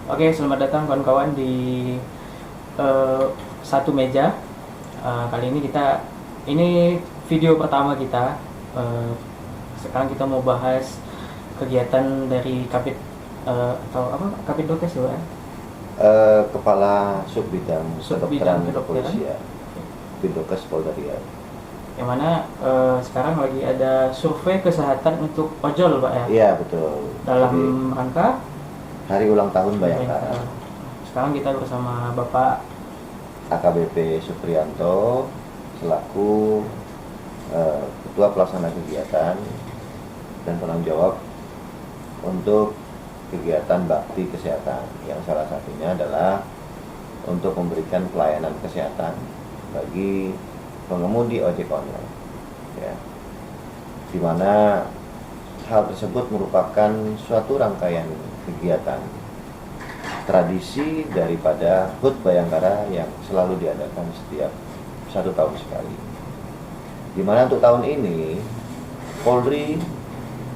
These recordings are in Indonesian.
Oke, selamat datang kawan-kawan di satu meja. Kali ini ini video pertama kita. Sekarang kita mau bahas kegiatan dari Kapit atau apa? Kapit Dokes ya, Pak? Kepala Subbidang Subbidang Kedokteran Kedokteran. Kepolisian Bidokes Polda Riau. Yang mana sekarang lagi ada survei kesehatan untuk ojol, Pak ya? Iya betul. Dalam Jadi, rangka Hari Ulang Tahun Bayangkara. Sekarang kita bersama Bapak AKBP Suprianto selaku Ketua Pelaksana Kegiatan dan penanggung jawab untuk kegiatan bakti kesehatan, yang salah satunya adalah untuk memberikan pelayanan kesehatan bagi pengemudi ojek online, ya, di mana hal tersebut merupakan suatu rangkaian kegiatan tradisi daripada HUT Bayangkara yang selalu diadakan setiap 1 tahun sekali. Di mana untuk tahun ini Polri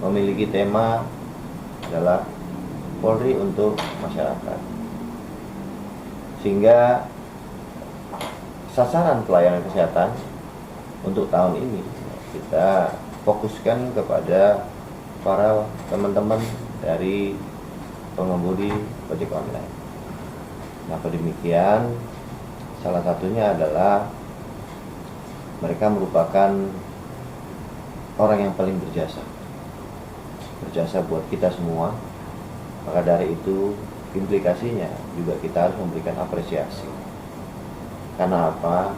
memiliki tema adalah Polri untuk masyarakat, sehingga sasaran pelayanan kesehatan untuk tahun ini kita fokuskan kepada para teman-teman dari pengemudi ojek online. Nah, demikian salah satunya adalah mereka merupakan orang yang paling berjasa buat kita semua. Maka dari itu implikasinya juga kita harus memberikan apresiasi. Karena apa?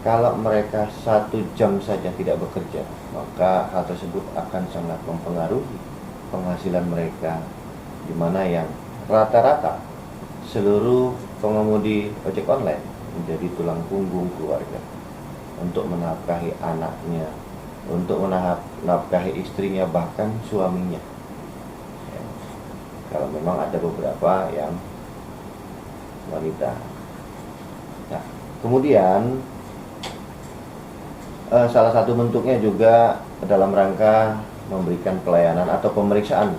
Kalau mereka 1 jam saja tidak bekerja, maka hal tersebut akan sangat mempengaruhi penghasilan mereka, di mana yang rata-rata seluruh pengemudi ojek online menjadi tulang punggung keluarga untuk menafkahi anaknya, untuk menafkahi istrinya, bahkan suaminya. Ya, kalau memang ada beberapa yang wanita. Nah, kemudian salah satu bentuknya juga dalam rangka memberikan pelayanan atau pemeriksaan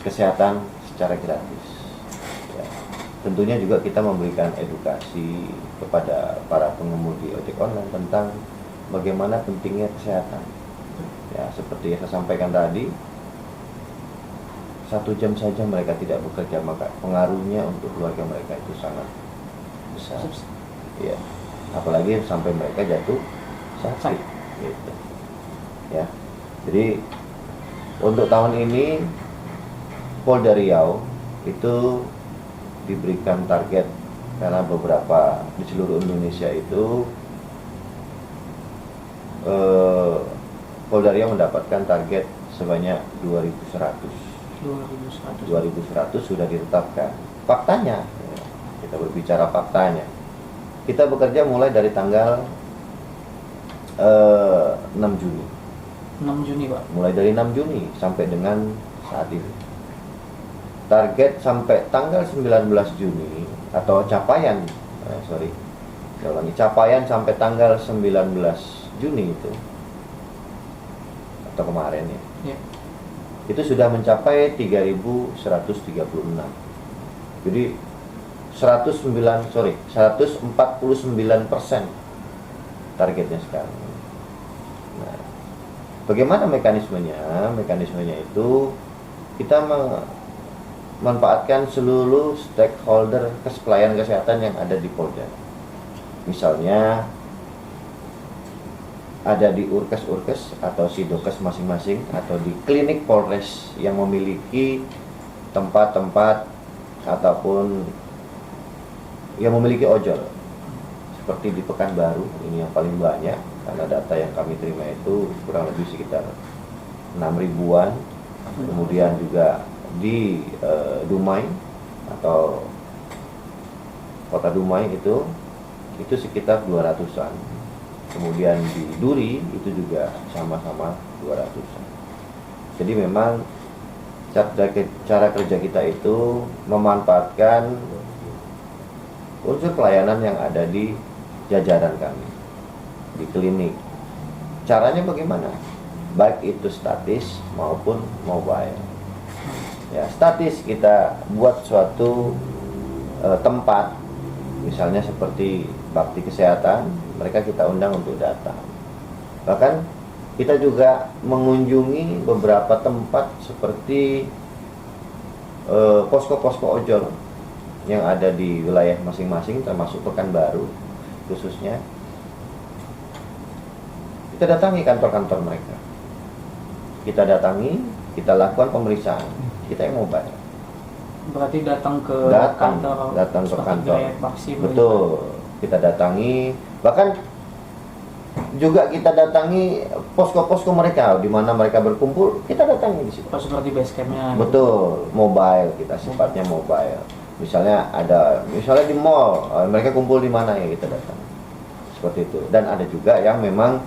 kesehatan secara gratis. Ya, tentunya juga kita memberikan edukasi kepada para pengemudi ojek online tentang bagaimana pentingnya kesehatan. Ya, seperti yang saya sampaikan tadi, 1 jam saja mereka tidak bekerja, maka pengaruhnya untuk keluarga mereka itu sangat besar. Ya, apalagi sampai mereka jatuh sakit. Gitu. Ya. Jadi untuk tahun ini Polda Riau itu diberikan target, karena beberapa di seluruh Indonesia itu Polda Riau mendapatkan target sebanyak 2100 sudah ditetapkan. Faktanya, ya, kita berbicara faktanya, kita bekerja mulai dari tanggal 6 Juni. 6 Juni, Pak. Mulai dari 6 Juni sampai dengan saat ini. Target sampai tanggal 19 Juni atau capaian capaian sampai tanggal 19 Juni itu atau kemarin ya. Itu sudah mencapai 3.136. Jadi 149% targetnya sekarang. Nah, bagaimana mekanismenya? Mekanismenya itu kita memanfaatkan seluruh stakeholder pelayanan kesehatan yang ada di Polda. Misalnya ada di Urkes atau Sidokes masing-masing, atau di klinik Polres yang memiliki tempat-tempat ataupun yang memiliki ojol. Seperti di Pekanbaru, ini yang paling banyak, karena data yang kami terima itu kurang lebih sekitar 6.000-an. Kemudian juga di Dumai atau kota Dumai itu sekitar 200-an. Kemudian di Duri itu juga sama-sama 200-an. Jadi memang cara kerja kita itu memanfaatkan unsur pelayanan yang ada di jajaran kami di klinik. Caranya bagaimana? Baik itu statis maupun mobile. Ya, statis kita buat suatu tempat, misalnya seperti bakti kesehatan, mereka kita undang untuk datang. Bahkan kita juga mengunjungi beberapa tempat seperti posko-posko ojol yang ada di wilayah masing-masing, termasuk Pekanbaru khususnya. Kita datangi kantor-kantor mereka, kita datangi, kita lakukan pemeriksaan, kita yang mau bayar. Berarti datang ke kantor, datang ke kantor, Baksim, betul, kita datangi, bahkan juga kita datangi posko-posko mereka di mana mereka berkumpul, kita datangi di situ. Seperti base campnya. Betul, mobile, kita sifatnya mobile. Misalnya di mall, mereka kumpul di mana, ya kita datang. Seperti itu. Dan ada juga yang memang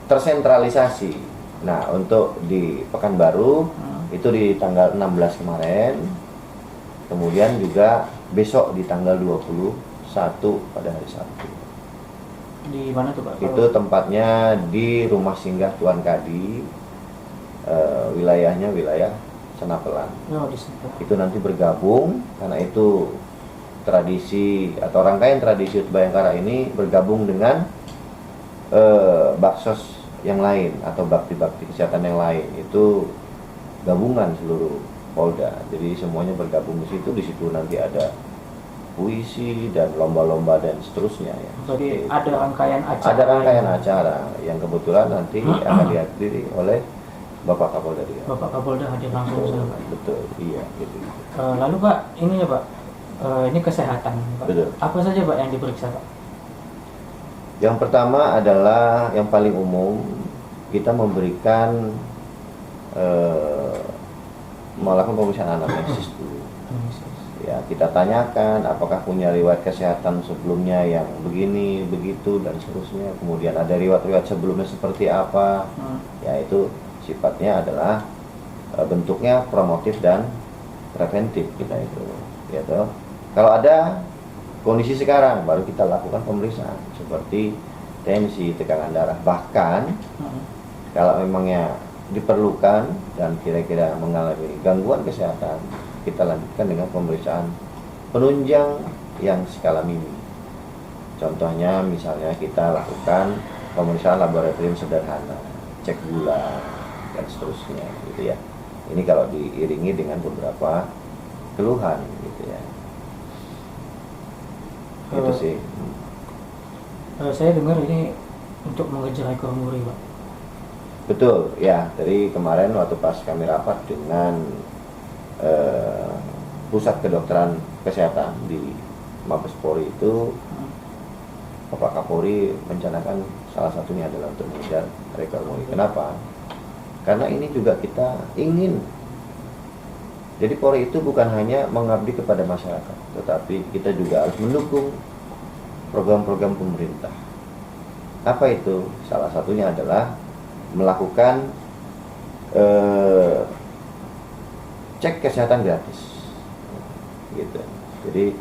tersentralisasi. Nah, untuk di Pekanbaru itu di tanggal 16 kemarin. Kemudian juga besok di tanggal 21 pada hari Sabtu. Di mana tuh, Pak? Itu tempatnya di Rumah Singgah Tuan Kadi, wilayahnya wilayah Senapelan. Oh, di situ. Itu nanti bergabung, karena itu tradisi atau rangkaian tradisi Ut Bayangkara ini bergabung dengan baksos yang lain atau bakti-bakti kesehatan yang lain. Itu gabungan seluruh Polda. Jadi semuanya bergabung di situ. Di situ nanti ada puisi dan lomba-lomba dan seterusnya ya. Jadi ada rangkaian acara. Ada rangkaian acara yang kebetulan nanti akan dihadiri oleh Bapak Kapolda dia. Bapak Kapolda hadir langsung Betul, sana, Pak. betul, iya gitu. Lalu Pak, ini ya Pak, ini kesehatan, Pak. Betul. Apa saja Pak yang diperiksa, Pak? Yang pertama adalah yang paling umum, kita memberikan melakukan pemeriksaan anamnesis dulu. Ya, kita tanyakan apakah punya riwayat kesehatan sebelumnya yang begini, begitu dan seterusnya. Kemudian ada riwayat-riwayat sebelumnya seperti apa. Ya, itu sifatnya adalah bentuknya promotif dan preventif kita itu. Gitu. Kalau ada kondisi sekarang baru kita lakukan pemeriksaan seperti tensi, tekanan darah. Bahkan kalau memangnya diperlukan dan kira-kira mengalami gangguan kesehatan, kita lanjutkan dengan pemeriksaan penunjang yang skala mini. Contohnya misalnya kita lakukan pemeriksaan laboratorium sederhana, cek gula dan seterusnya gitu ya. Ini kalau diiringi dengan beberapa keluhan gitu ya. Itu sih. Saya dengar ini untuk mengejar ekor muri, Pak. Betul, ya. Dari kemarin waktu pas kami rapat dengan Pusat Kedokteran Kesehatan di Mabes Polri itu, Bapak Kapolri mencanangkan salah satunya adalah untuk mengejar rekor muri. Kenapa? Karena ini juga kita ingin. Jadi Polri itu bukan hanya mengabdi kepada masyarakat, tetapi kita juga harus mendukung program-program pemerintah. Apa itu? Salah satunya adalah melakukan cek kesehatan gratis, gitu. Jadi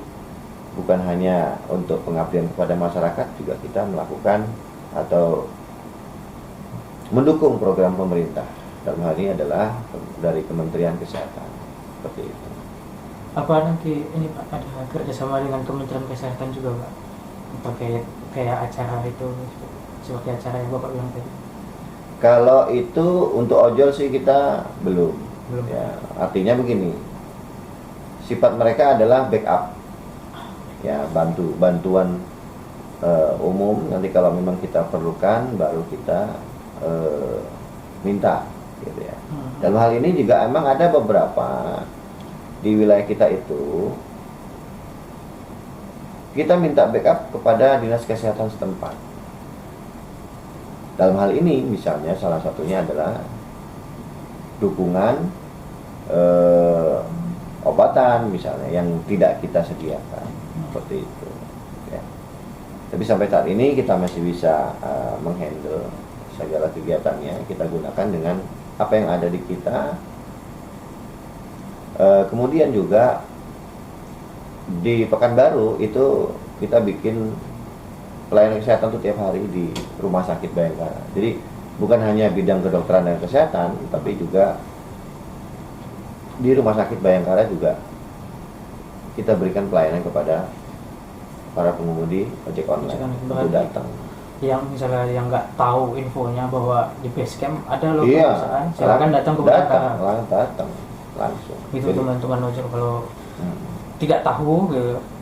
bukan hanya untuk pengabdian kepada masyarakat, juga kita melakukan atau mendukung program pemerintah. Dalam hal ini adalah dari Kementerian Kesehatan, seperti itu. Apa nanti ini Pak ada kerjasama dengan Kementerian Kesehatan juga, Pak? Atau kayak acara itu seperti acara yang Bapak bilang tadi? Kalau itu untuk ojol sih kita belum. Ya, artinya begini, sifat mereka adalah backup, ya, bantuan umum. Nanti kalau memang kita perlukan, baru kita minta, gitu ya. Dalam hal ini juga emang ada beberapa di wilayah kita itu, kita minta backup kepada dinas kesehatan setempat. Dalam hal ini misalnya salah satunya adalah dukungan obatan misalnya yang tidak kita sediakan, seperti itu ya. Tapi sampai saat ini kita masih bisa menghandle segala kegiatannya, kita gunakan dengan apa yang ada di kita. Kemudian juga di Pekanbaru itu kita bikin pelayanan kesehatan itu tiap hari di Rumah Sakit Bayangkara. Jadi bukan hanya bidang kedokteran dan kesehatan, tapi juga di Rumah Sakit Bayangkara juga kita berikan pelayanan kepada para pengemudi ojek online untuk datang. Yang misalnya yang nggak tahu infonya bahwa di base camp ada loh Iya, perusahaan, silakan datang ke Bayangkara. Datang langsung. Itu Jadi, teman-teman ojek kalau tidak tahu,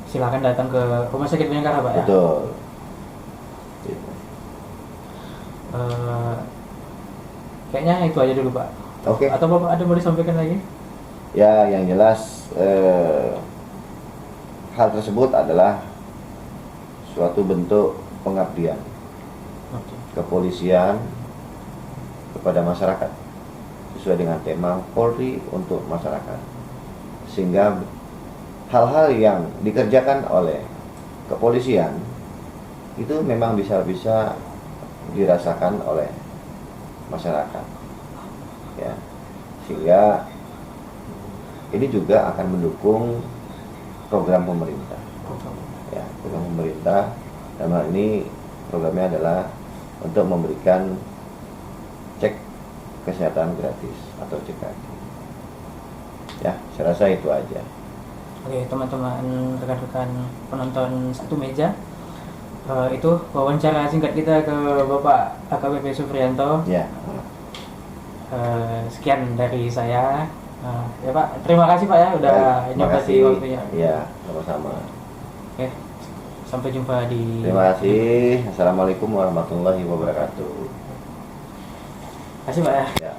silakan datang ke Rumah Sakit Bayangkara, Pak ya. betul. Gitu. Kayaknya itu aja dulu, Pak. Oke. Atau Bapak ada mau disampaikan lagi? Ya, yang jelas hal tersebut adalah suatu bentuk pengabdian Oke. kepolisian kepada masyarakat sesuai dengan tema Polri untuk masyarakat, sehingga hal-hal yang dikerjakan oleh kepolisian itu memang bisa dirasakan oleh masyarakat, ya, sehingga ini juga akan mendukung program pemerintah, ya, program pemerintah. Dalam hal ini programnya adalah untuk memberikan cek kesehatan gratis atau cek kaki. Ya, saya rasa itu aja. Oke, teman-teman, rekan-rekan penonton Satu Meja, itu wawancara singkat kita ke Bapak AKBP Supriyanto. Ya. Sekian dari saya. Ya Pak, terima kasih Pak ya udah nyempati waktunya. Ya, sama-sama. Oke, sampai jumpa di. Terima kasih. Assalamualaikum warahmatullahi wabarakatuh. Terima kasih Pak ya. Ya.